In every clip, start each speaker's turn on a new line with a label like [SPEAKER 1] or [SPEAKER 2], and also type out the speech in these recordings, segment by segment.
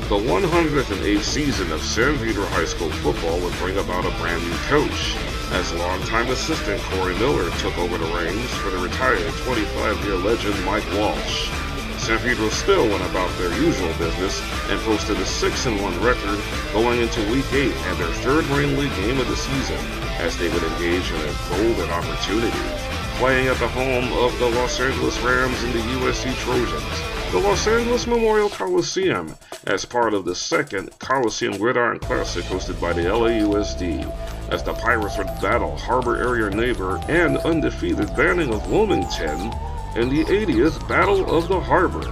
[SPEAKER 1] The 108th season of San Pedro High School football would bring about a brand new coach, as longtime assistant Corey Miller took over the reins for the retired 25-year legend Mike Walsh. San Pedro still went about their usual business and posted a 6-1 record going into Week 8 and their third Marine League game of the season, as they would engage in a golden opportunity, playing at the home of the Los Angeles Rams and the USC Trojans, the Los Angeles Memorial Coliseum, as part of the second Coliseum Gridiron Classic hosted by the LAUSD, as the Pirates would battle harbor area neighbor and undefeated Banning of Wilmington in the 80th Battle of the Harbor.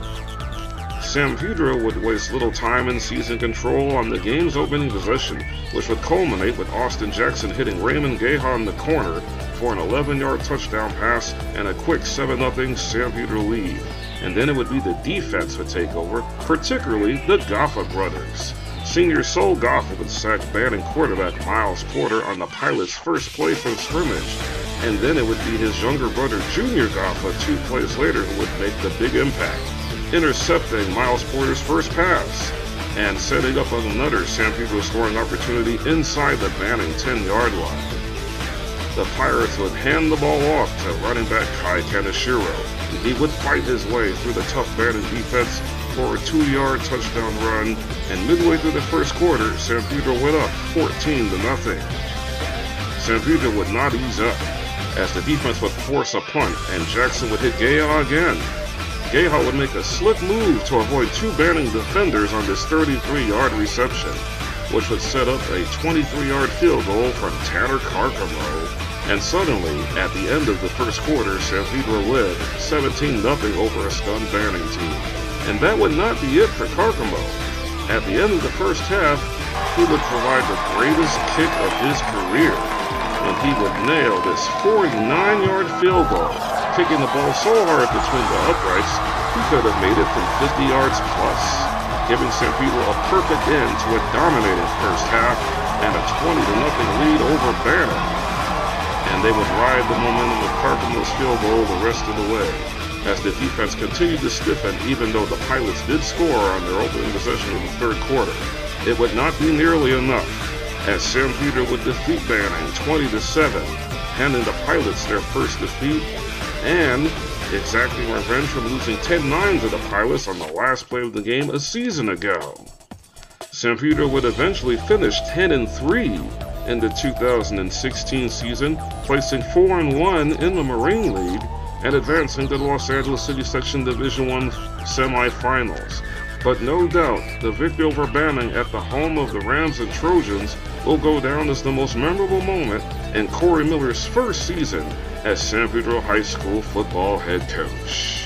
[SPEAKER 1] San Pedro would waste little time in seizing control on the game's opening possession, which would culminate with Austin Jackson hitting Raymond Gaha in the corner for an 11-yard touchdown pass and a quick 7-0 San Pedro lead. And then it would be the defense would take over, particularly the Goffa brothers. Senior Sol Goffa would sack Banning quarterback Miles Porter on the Pilots' first play from scrimmage, and then it would be his younger brother Junior Goffa 2 plays later who would make the big impact, intercepting Miles Porter's first pass and setting up another San Pedro scoring opportunity inside the Banning 10-yard line. The Pirates would hand the ball off to running back Kai Kaneshiro, and he would fight his way through the tough Banning defense for a 2-yard touchdown run, and midway through the first quarter, San Pedro went up 14-0. San Pedro would not ease up, as the defense would force a punt, and Jackson would hit Gaha again. Gaha would make a slick move to avoid 2 Banning defenders on this 33-yard reception, which would set up a 23-yard field goal from Tanner Carcamo. And suddenly, at the end of the first quarter, San Pedro led 17-0 over a stunned Banning team. And that would not be it for Carcamo. At the end of the first half, he would provide the greatest kick of his career, and he would nail this 49-yard field goal, kicking the ball so hard between the uprights, he could have made it from 50 yards plus, giving San Pedro a perfect end to a dominating first half and a 20-0 lead over Banning. And they would ride the momentum of Carcamo's field goal the rest of the way, as the defense continued to stiffen even though the Pilots did score on their opening possession of the third quarter. It would not be nearly enough, as San Pedro would defeat Banning 20-7, handing the Pilots their first defeat and exacting revenge from losing 10-9 to the Pilots on the last play of the game a season ago. San Pedro would eventually finish 10-3 in the 2016 season, placing 4-1 in the Marine League and advancing to the Los Angeles City Section Division I semifinals. But no doubt, the victory over Banning at the home of the Rams and Trojans will go down as the most memorable moment in Corey Miller's first season as San Pedro High School football head coach.